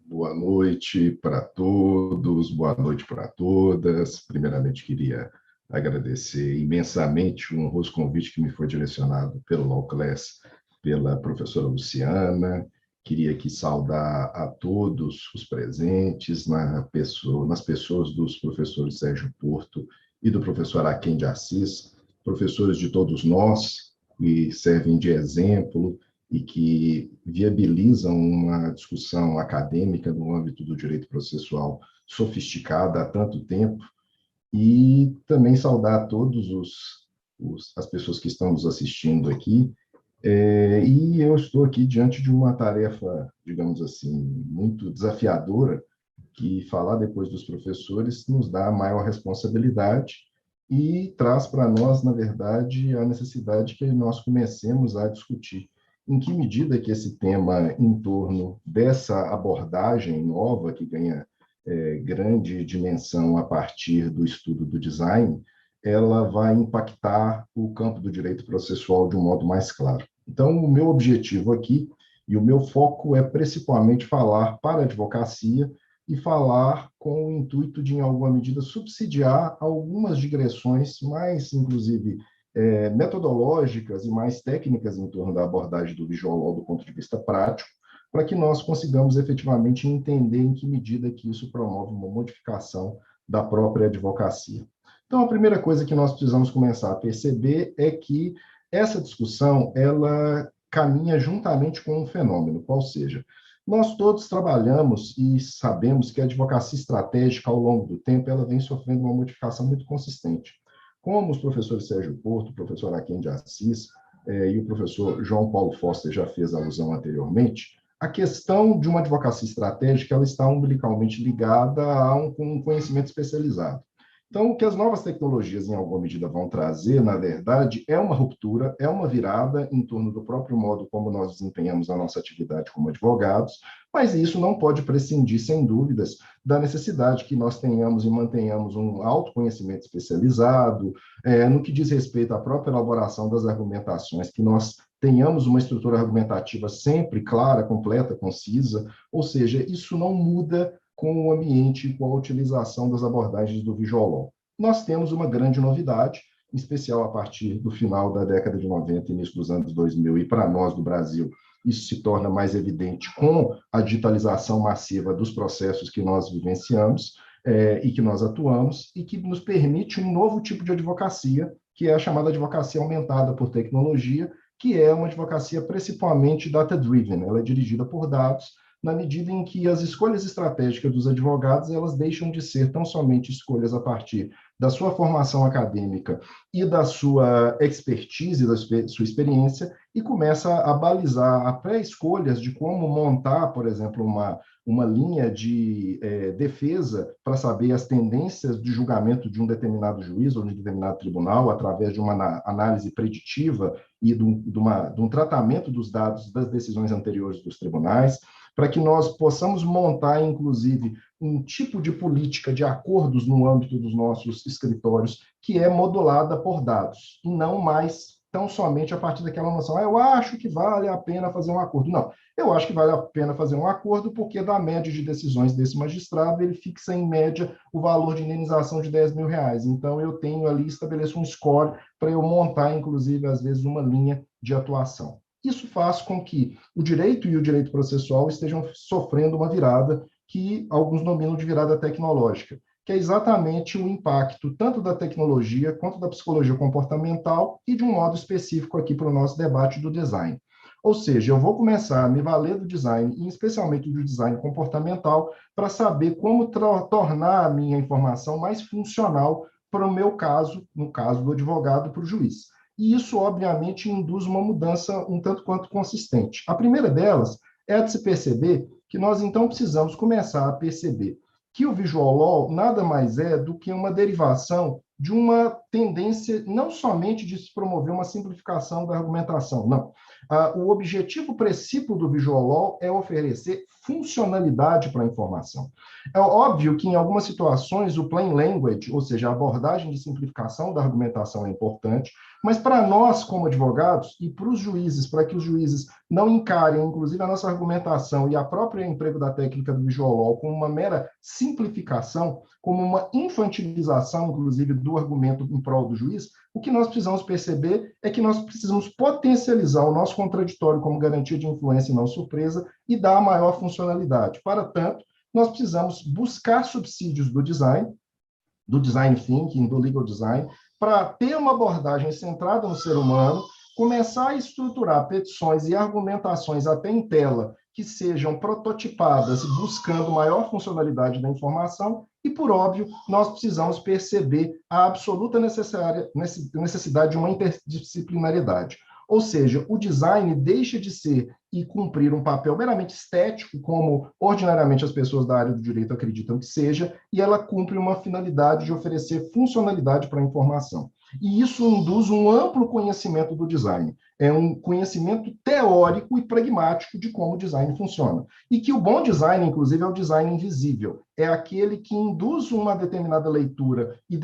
Boa noite para todos, boa noite para todas. Primeiramente, queria agradecer imensamente o honroso convite que me foi direcionado pelo Law Class, pela professora Luciana. Queria aqui saudar a todos os presentes, nas pessoas dos professores Sérgio Porto e do professor Aquém de Assis, professores de todos nós, que servem de exemplo e que viabilizam uma discussão acadêmica no âmbito do direito processual sofisticada há tanto tempo, e também saudar todos as pessoas que estão nos assistindo aqui. E eu estou aqui diante de uma tarefa, digamos assim, muito desafiadora, que falar depois dos professores nos dá maior responsabilidade e traz para nós, na verdade, a necessidade que nós comecemos a discutir em que medida que esse tema em torno dessa abordagem nova que ganha grande dimensão a partir do estudo do design, ela vai impactar o campo do direito processual de um modo mais claro. Então, o meu objetivo aqui e o meu foco é principalmente falar para a advocacia e falar com o intuito de, em alguma medida, subsidiar algumas digressões mais, inclusive, metodológicas e mais técnicas em torno da abordagem do visual law do ponto de vista prático, para que nós consigamos efetivamente entender em que medida que isso promove uma modificação da própria advocacia. Então, a primeira coisa que nós precisamos começar a perceber é que essa discussão, ela caminha juntamente com um fenômeno, qual seja, nós todos trabalhamos e sabemos que a advocacia estratégica, ao longo do tempo, ela vem sofrendo uma modificação muito consistente. Como os professores Sérgio Porto, o professor Aquém de Assis e o professor João Paulo Foster já fez alusão anteriormente, a questão de uma advocacia estratégica ela está umbilicalmente ligada a um conhecimento especializado. Então, o que as novas tecnologias, em alguma medida, vão trazer, na verdade, é uma ruptura, é uma virada em torno do próprio modo como nós desempenhamos a nossa atividade como advogados, mas isso não pode prescindir, sem dúvidas, da necessidade que nós tenhamos e mantenhamos um autoconhecimento especializado, no que diz respeito à própria elaboração das argumentações, que nós tenhamos uma estrutura argumentativa sempre clara, completa, concisa, ou seja, isso não muda com o ambiente e com a utilização das abordagens do visual law. Nós temos uma grande novidade, em especial a partir do final da década de 90, início dos anos 2000, e para nós do Brasil, isso se torna mais evidente com a digitalização massiva dos processos que nós vivenciamos e que nós atuamos, e que nos permite um novo tipo de advocacia, que é a chamada advocacia aumentada por tecnologia, que é uma advocacia principalmente data-driven, ela é dirigida por dados, na medida em que as escolhas estratégicas dos advogados elas deixam de ser tão somente escolhas a partir da sua formação acadêmica e da sua expertise, da sua experiência, e começa a balizar a pré-escolhas de como montar, por exemplo, uma linha de defesa para saber as tendências de julgamento de um determinado juiz ou de um determinado tribunal, através de uma análise preditiva e de um tratamento dos dados das decisões anteriores dos tribunais, para que nós possamos montar, inclusive, um tipo de política de acordos no âmbito dos nossos escritórios que é modulada por dados, e não mais tão somente a partir daquela noção, eu acho que vale a pena fazer um acordo. Não, eu acho que vale a pena fazer um acordo porque da média de decisões desse magistrado, ele fixa em média o valor de indenização de R$10.000. Então, eu tenho ali, estabeleço um score para eu montar, inclusive, às vezes, uma linha de atuação. Isso faz com que o direito e o direito processual estejam sofrendo uma virada que alguns nominam de virada tecnológica, que é exatamente o impacto tanto da tecnologia quanto da psicologia comportamental e, de um modo específico aqui para o nosso debate do design. Ou seja, eu vou começar a me valer do design, e especialmente do design comportamental, para saber como tornar a minha informação mais funcional para o meu caso, no caso do advogado, para o juiz. E isso, obviamente, induz uma mudança um tanto quanto consistente. A primeira delas é a de se perceber que nós, então, precisamos começar a perceber que o visual law nada mais é do que uma derivação de uma tendência não somente de se promover uma simplificação da argumentação, não. O objetivo principal do visual law é oferecer funcionalidade para a informação. É óbvio que, em algumas situações, o plain language, ou seja, a abordagem de simplificação da argumentação é importante, Mas para nós, como advogados, e para os juízes, para que os juízes não encarem, inclusive, a nossa argumentação e a própria emprego da técnica do Visual Law como uma mera simplificação, como uma infantilização, inclusive, do argumento em prol do juiz, o que nós precisamos perceber é que nós precisamos potencializar o nosso contraditório como garantia de influência e não surpresa e dar a maior funcionalidade. Para tanto, nós precisamos buscar subsídios do design thinking, do legal design, para ter uma abordagem centrada no ser humano, começar a estruturar petições e argumentações até em tela que sejam prototipadas, buscando maior funcionalidade da informação, e, por óbvio, nós precisamos perceber a absoluta necessidade de uma interdisciplinariedade. Ou seja, o design deixa de ser e cumprir um papel meramente estético, como ordinariamente as pessoas da área do direito acreditam que seja, e ela cumpre uma finalidade de oferecer funcionalidade para a informação. E isso induz um amplo conhecimento do design. É um conhecimento teórico e pragmático de como o design funciona. E que o bom design, inclusive, é o design invisível. É aquele que induz uma determinada leitura e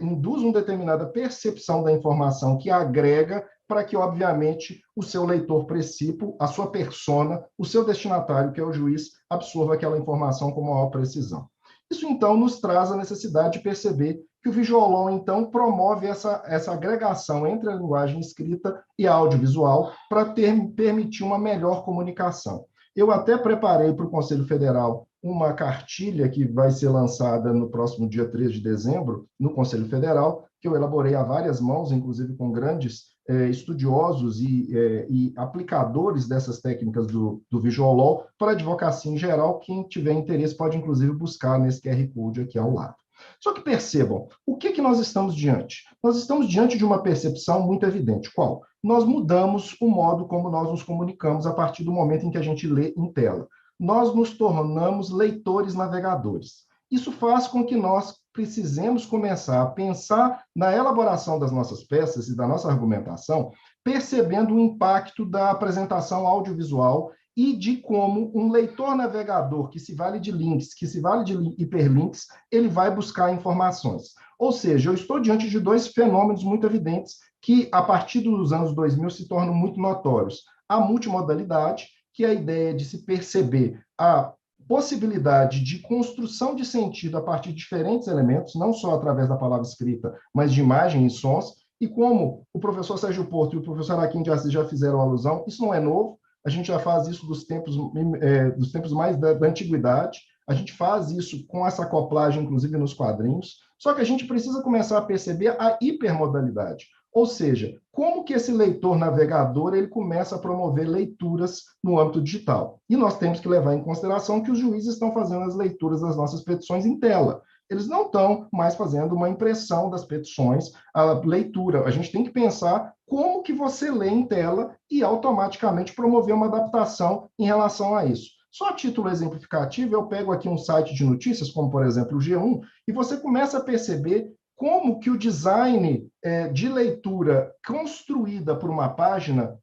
induz uma determinada percepção da informação que agrega para que, obviamente, o seu leitor precípio, a sua persona, o seu destinatário, que é o juiz, absorva aquela informação com maior precisão. Isso, então, nos traz a necessidade de perceber que o Visual Law, então, promove essa agregação entre a linguagem escrita e audiovisual para permitir uma melhor comunicação. Eu até preparei para o Conselho Federal uma cartilha que vai ser lançada no próximo dia 3 de dezembro, no Conselho Federal, que eu elaborei a várias mãos, inclusive com grandes estudiosos e aplicadores dessas técnicas do Visual Law para a advocacia em geral. Quem tiver interesse pode, inclusive, buscar nesse QR Code aqui ao lado. Só que percebam, o que nós estamos diante? Nós estamos diante de uma percepção muito evidente. Qual? Nós mudamos o modo como nós nos comunicamos a partir do momento em que a gente lê em tela. Nós nos tornamos leitores navegadores. Isso faz com que nós precisemos começar a pensar na elaboração das nossas peças e da nossa argumentação, percebendo o impacto da apresentação audiovisual e de como um leitor navegador que se vale de links, que se vale de hiperlinks, ele vai buscar informações. Ou seja, eu estou diante de dois fenômenos muito evidentes que, a partir dos anos 2000, se tornam muito notórios. A multimodalidade, que é a ideia de se perceber a possibilidade de construção de sentido a partir de diferentes elementos, não só através da palavra escrita, mas de imagem e sons, e como o professor Sérgio Porto e o professor Araquém de Assis já fizeram alusão, isso não é novo, a gente já faz isso dos tempos mais da antiguidade, a gente faz isso com essa acoplagem, inclusive, nos quadrinhos, só que a gente precisa começar a perceber a hipermodalidade, ou seja, como que esse leitor navegador ele começa a promover leituras no âmbito digital. E nós temos que levar em consideração que os juízes estão fazendo as leituras das nossas petições em tela. Eles não estão mais fazendo uma impressão das petições, a leitura. A gente tem que pensar como que você lê em tela e automaticamente promover uma adaptação em relação a isso. Só a título exemplificativo, eu pego aqui um site de notícias, como, por exemplo, o G1, e você começa a perceber como que o design de leitura construída por uma página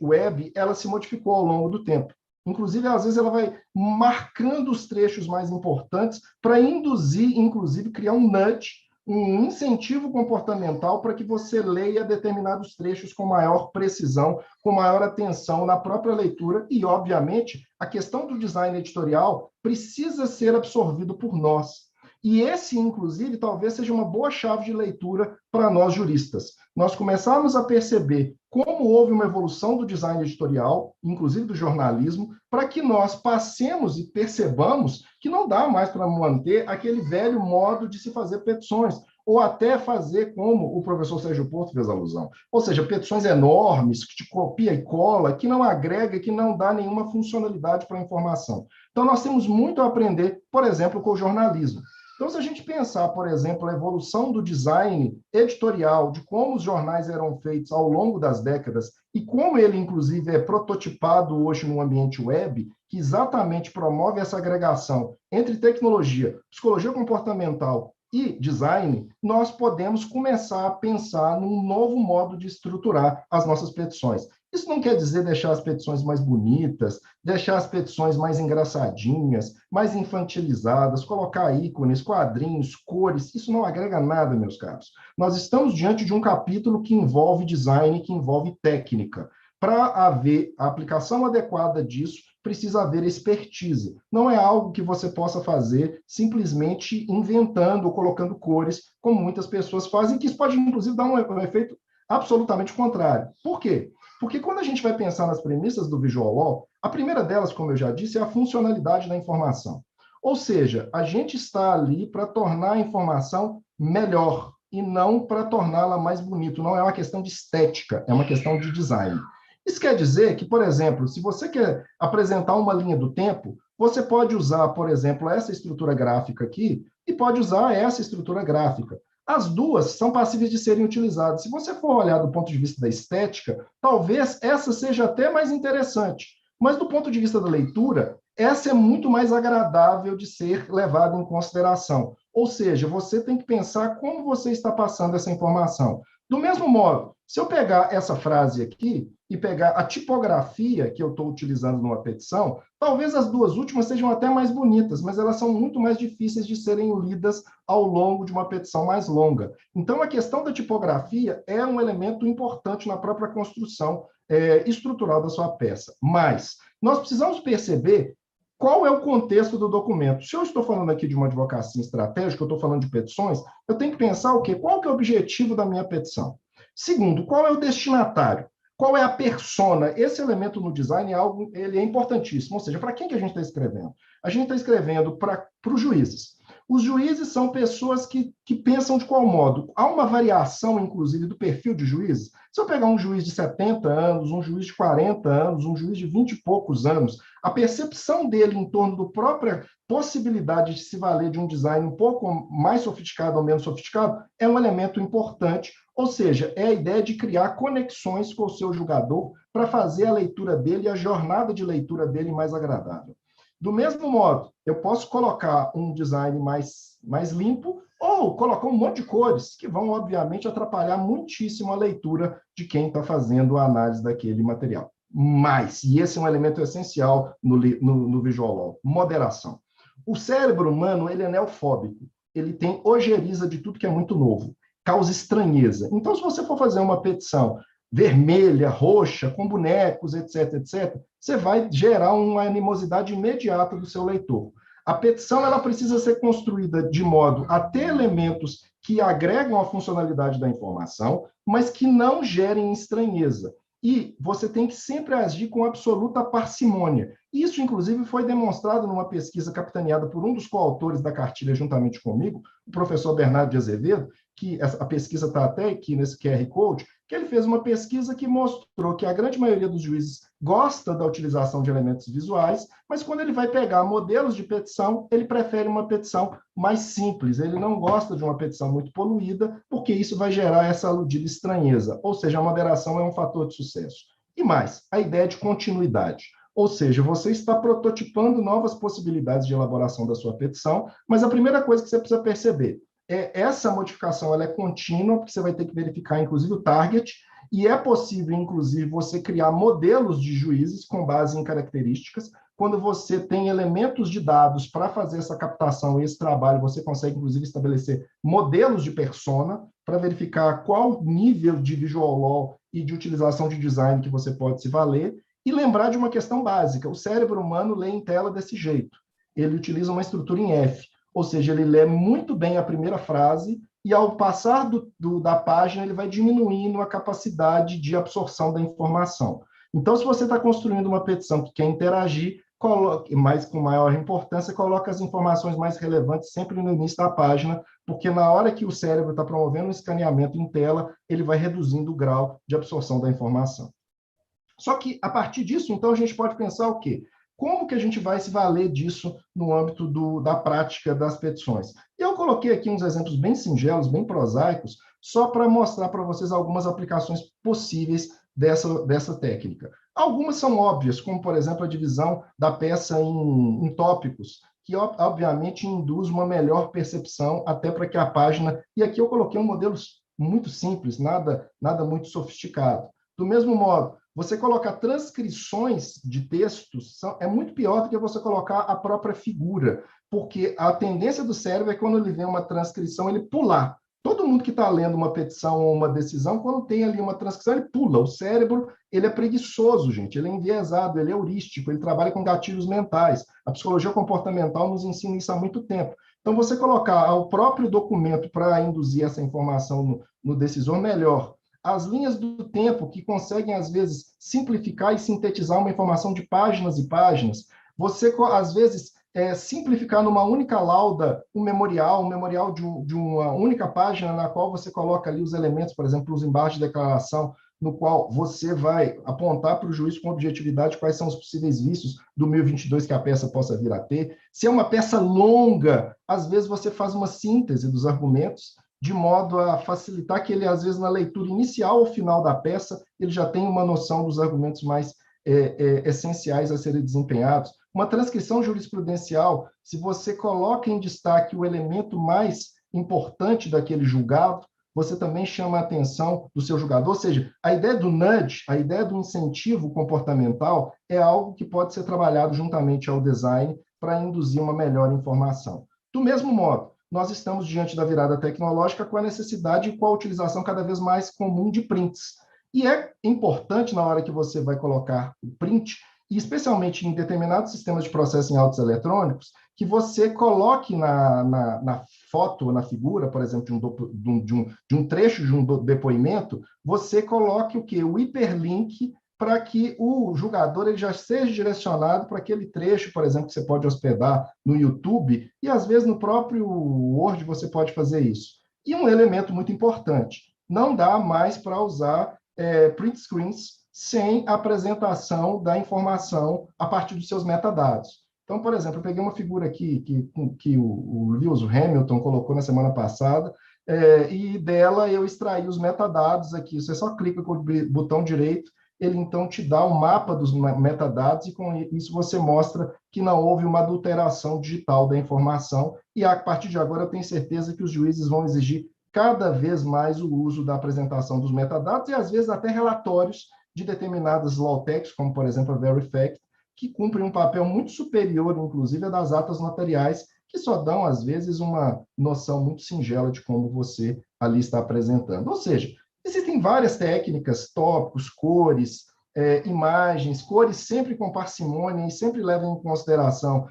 web, ela se modificou ao longo do tempo. Inclusive, às vezes, ela vai marcando os trechos mais importantes para induzir, inclusive, criar um nudge, um incentivo comportamental para que você leia determinados trechos com maior precisão, com maior atenção na própria leitura e, obviamente, a questão do design editorial precisa ser absorvido por nós. E esse, inclusive, talvez seja uma boa chave de leitura para nós juristas. Nós começarmos a perceber como houve uma evolução do design editorial, inclusive do jornalismo, para que nós passemos e percebamos que não dá mais para manter aquele velho modo de se fazer petições, ou até fazer como o professor Sérgio Porto fez alusão. Ou seja, petições enormes, que te copia e cola, que não agrega, que não dá nenhuma funcionalidade para a informação. Então, nós temos muito a aprender, por exemplo, com o jornalismo. Então, se a gente pensar, por exemplo, a evolução do design editorial, de como os jornais eram feitos ao longo das décadas e como ele, inclusive, é prototipado hoje no ambiente web, que exatamente promove essa agregação entre tecnologia, psicologia comportamental e design, nós podemos começar a pensar num novo modo de estruturar as nossas petições. Isso não quer dizer deixar as petições mais bonitas, deixar as petições mais engraçadinhas, mais infantilizadas, colocar ícones, quadrinhos, cores. Isso não agrega nada, meus caros. Nós estamos diante de um capítulo que envolve design, que envolve técnica. Para haver a aplicação adequada disso, precisa haver expertise. Não é algo que você possa fazer simplesmente inventando ou colocando cores, como muitas pessoas fazem, que isso pode, inclusive, dar um efeito absolutamente contrário. Por quê? Porque quando a gente vai pensar nas premissas do Visual Law, a primeira delas, como eu já disse, é a funcionalidade da informação. Ou seja, a gente está ali para tornar a informação melhor e não para torná-la mais bonita. Não é uma questão de estética, é uma questão de design. Isso quer dizer que, por exemplo, se você quer apresentar uma linha do tempo, você pode usar, por exemplo, essa estrutura gráfica aqui e pode usar essa estrutura gráfica. As duas são passíveis de serem utilizadas. Se você for olhar do ponto de vista da estética, talvez essa seja até mais interessante. Mas do ponto de vista da leitura, essa é muito mais agradável de ser levada em consideração. Ou seja, você tem que pensar como você está passando essa informação. Do mesmo modo, se eu pegar essa frase aqui e pegar a tipografia que eu estou utilizando numa petição, talvez as duas últimas sejam até mais bonitas, mas elas são muito mais difíceis de serem lidas ao longo de uma petição mais longa. Então, a questão da tipografia é um elemento importante na própria construção estrutural da sua peça. Mas nós precisamos perceber qual é o contexto do documento. Se eu estou falando aqui de uma advocacia estratégica, eu estou falando de petições, eu tenho que pensar o quê? Qual que é o objetivo da minha petição? Segundo, qual é o destinatário? Qual é a persona? Esse elemento no design é algo, ele é importantíssimo. Ou seja, para quem que a gente está escrevendo? A gente está escrevendo para os juízes. Os juízes são pessoas que pensam de qual modo? Há uma variação, inclusive, do perfil de juízes. Se eu pegar um juiz de 70 anos, um juiz de 40 anos, um juiz de 20 e poucos anos, a percepção dele em torno da própria possibilidade de se valer de um design um pouco mais sofisticado ou menos sofisticado é um elemento importante. Ou seja, é a ideia de criar conexões com o seu julgador para fazer a leitura dele e a jornada de leitura dele mais agradável. Do mesmo modo, eu posso colocar um design mais limpo ou colocar um monte de cores que vão, obviamente, atrapalhar muitíssimo a leitura de quem está fazendo a análise daquele material. Mas, e esse é um elemento essencial no Visual Law, moderação. O cérebro humano, ele é neofóbico, ele tem ojeriza de tudo que é muito novo, causa estranheza. Então, se você for fazer uma petição vermelha, roxa, com bonecos, etc., etc., você vai gerar uma animosidade imediata do seu leitor. A petição ela precisa ser construída de modo a ter elementos que agregam a funcionalidade da informação, mas que não gerem estranheza. E você tem que sempre agir com absoluta parcimônia. Isso, inclusive, foi demonstrado numa pesquisa capitaneada por um dos coautores da cartilha juntamente comigo, o professor Bernardo de Azevedo, que a pesquisa está até aqui nesse QR Code, que ele fez uma pesquisa que mostrou que a grande maioria dos juízes gosta da utilização de elementos visuais, mas quando ele vai pegar modelos de petição, ele prefere uma petição mais simples, ele não gosta de uma petição muito poluída, porque isso vai gerar essa aludida estranheza, ou seja, a moderação é um fator de sucesso. E mais, a ideia de continuidade. Ou seja, você está prototipando novas possibilidades de elaboração da sua petição, mas a primeira coisa que você precisa perceber essa modificação ela é contínua, porque você vai ter que verificar, inclusive, o target, e é possível, inclusive, você criar modelos de juízes com base em características. Quando você tem elementos de dados para fazer essa captação e esse trabalho, você consegue, inclusive, estabelecer modelos de persona para verificar qual nível de visual law e de utilização de design que você pode se valer, e lembrar de uma questão básica. O cérebro humano lê em tela desse jeito. Ele utiliza uma estrutura em F. Ou seja, ele lê muito bem a primeira frase e, ao passar da página, ele vai diminuindo a capacidade de absorção da informação. Então, se você está construindo uma petição que quer interagir, coloque, mas com maior importância, coloque as informações mais relevantes sempre no início da página, porque na hora que o cérebro está promovendo um escaneamento em tela, ele vai reduzindo o grau de absorção da informação. Só que, a partir disso, então, a gente pode pensar o quê? Como que a gente vai se valer disso no âmbito da prática das petições? Eu coloquei aqui uns exemplos bem singelos, bem prosaicos, só para mostrar para vocês algumas aplicações possíveis dessa técnica. Algumas são óbvias, como, por exemplo, a divisão da peça em tópicos, que, obviamente, induz uma melhor percepção até para que a página... E aqui eu coloquei um modelo muito simples, nada muito sofisticado. Do mesmo modo, Você colocar transcrições de textos é muito pior do que você colocar a própria figura, porque a tendência do cérebro é quando ele vê uma transcrição, ele pular. Todo mundo que está lendo uma petição ou uma decisão, quando tem ali uma transcrição, ele pula. O cérebro, ele é preguiçoso, gente. Ele é enviesado, ele é heurístico, ele trabalha com gatilhos mentais. A psicologia comportamental nos ensina isso há muito tempo. Então, você colocar o próprio documento para induzir essa informação no decisor, melhor. As linhas do tempo, que conseguem, às vezes, simplificar e sintetizar uma informação de páginas e páginas. Você, às vezes, simplificar numa única lauda um memorial de uma única página na qual você coloca ali os elementos, por exemplo, os embargos de declaração, no qual você vai apontar para o juiz com objetividade quais são os possíveis vícios do 1022 que a peça possa vir a ter. Se é uma peça longa, às vezes você faz uma síntese dos argumentos, de modo a facilitar que ele, às vezes, na leitura inicial ou final da peça, ele já tem uma noção dos argumentos mais essenciais a serem desempenhados. Uma transcrição jurisprudencial, se você coloca em destaque o elemento mais importante daquele julgado, você também chama a atenção do seu julgador. Ou seja, a ideia do nudge, a ideia do incentivo comportamental, é algo que pode ser trabalhado juntamente ao design para induzir uma melhor informação. Do mesmo modo, nós estamos diante da virada tecnológica com a necessidade e com a utilização cada vez mais comum de prints. E é importante, na hora que você vai colocar o print, e especialmente em determinados sistemas de processo em autos eletrônicos, que você coloque na foto, na figura, por exemplo, de um trecho de um depoimento, você coloque o quê? O hiperlink para que o julgador ele já seja direcionado para aquele trecho, por exemplo, que você pode hospedar no YouTube, e às vezes no próprio Word você pode fazer isso. E um elemento muito importante, não dá mais para usar print screens sem a apresentação da informação a partir dos seus metadados. Então, por exemplo, eu peguei uma figura aqui que o Lewis Hamilton colocou na semana passada, e dela eu extraí os metadados aqui. Você só clica com o botão direito, ele então te dá o mapa dos metadados e com isso você mostra que não houve uma adulteração digital da informação e a partir de agora eu tenho certeza que os juízes vão exigir cada vez mais o uso da apresentação dos metadados e às vezes até relatórios de determinadas law techs, como por exemplo a Verifact, que cumprem um papel muito superior, inclusive, a das atas notariais, que só dão, às vezes, uma noção muito singela de como você ali está apresentando. Ou seja, existem várias técnicas, tópicos, cores, imagens, cores sempre com parcimônia e sempre levam em consideração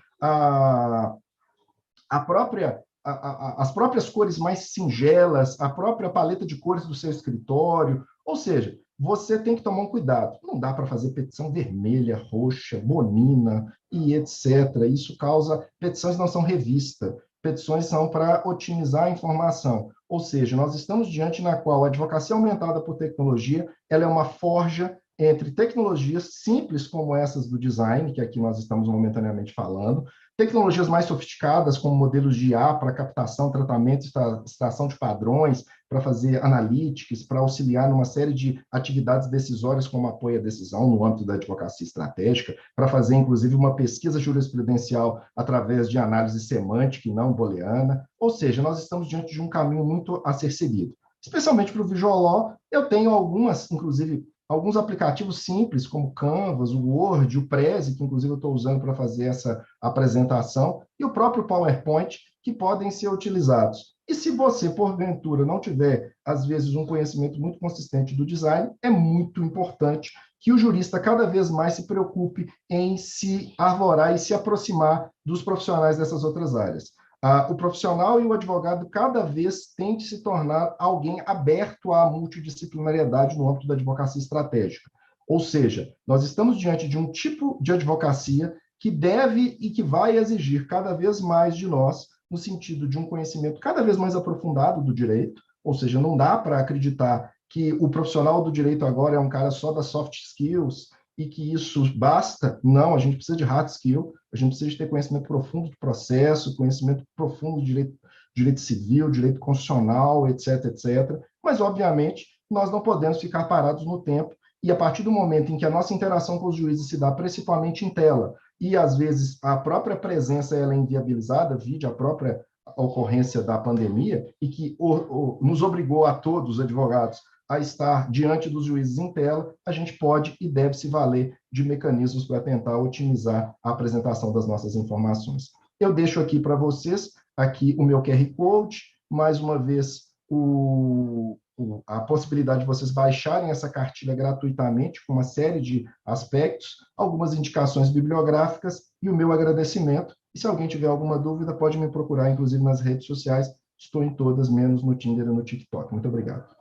as próprias cores mais singelas, a própria paleta de cores do seu escritório. Ou seja, você tem que tomar um cuidado. Não dá para fazer petição vermelha, roxa, bonina e etc. Isso causa... Petições não são revista. Petições são para otimizar a informação. Ou seja, nós estamos diante na qual a advocacia aumentada por tecnologia ela é uma forja entre tecnologias simples como essas do design, que aqui nós estamos momentaneamente falando, tecnologias mais sofisticadas, como modelos de IA para captação, tratamento, extração de padrões, para fazer analytics, para auxiliar numa série de atividades decisórias, como apoio à decisão no âmbito da advocacia estratégica, para fazer, inclusive, uma pesquisa jurisprudencial através de análise semântica e não booleana. Ou seja, nós estamos diante de um caminho muito a ser seguido. Especialmente para o Visual Law, eu tenho alguns aplicativos simples, como o Canvas, o Word, o Prezi, que inclusive eu estou usando para fazer essa apresentação, e o próprio PowerPoint, que podem ser utilizados. E se você, porventura, não tiver, às vezes, um conhecimento muito consistente do design, é muito importante que o jurista cada vez mais se preocupe em se arvorar e se aproximar dos profissionais dessas outras áreas. O profissional e o advogado cada vez têm de se tornar alguém aberto à multidisciplinariedade no âmbito da advocacia estratégica. Ou seja, nós estamos diante de um tipo de advocacia que deve e que vai exigir cada vez mais de nós, no sentido de um conhecimento cada vez mais aprofundado do direito, ou seja, não dá para acreditar que o profissional do direito agora é um cara só das soft skills e que isso basta. Não, a gente precisa de hard skill, a gente precisa de ter conhecimento profundo de processo, conhecimento profundo de direito civil, direito constitucional, etc., etc. Mas, obviamente, nós não podemos ficar parados no tempo e, a partir do momento em que a nossa interação com os juízes se dá principalmente em tela e, às vezes, a própria presença ela é inviabilizada, vide a própria ocorrência da pandemia, e que nos obrigou a todos, os advogados, a estar diante dos juízes em tela, a gente pode e deve se valer de mecanismos para tentar otimizar a apresentação das nossas informações. Eu deixo aqui para vocês aqui o meu QR Code, mais uma vez a possibilidade de vocês baixarem essa cartilha gratuitamente, com uma série de aspectos, algumas indicações bibliográficas e o meu agradecimento. E se alguém tiver alguma dúvida, pode me procurar, inclusive nas redes sociais. Estou em todas, menos no Tinder e no TikTok. Muito obrigado.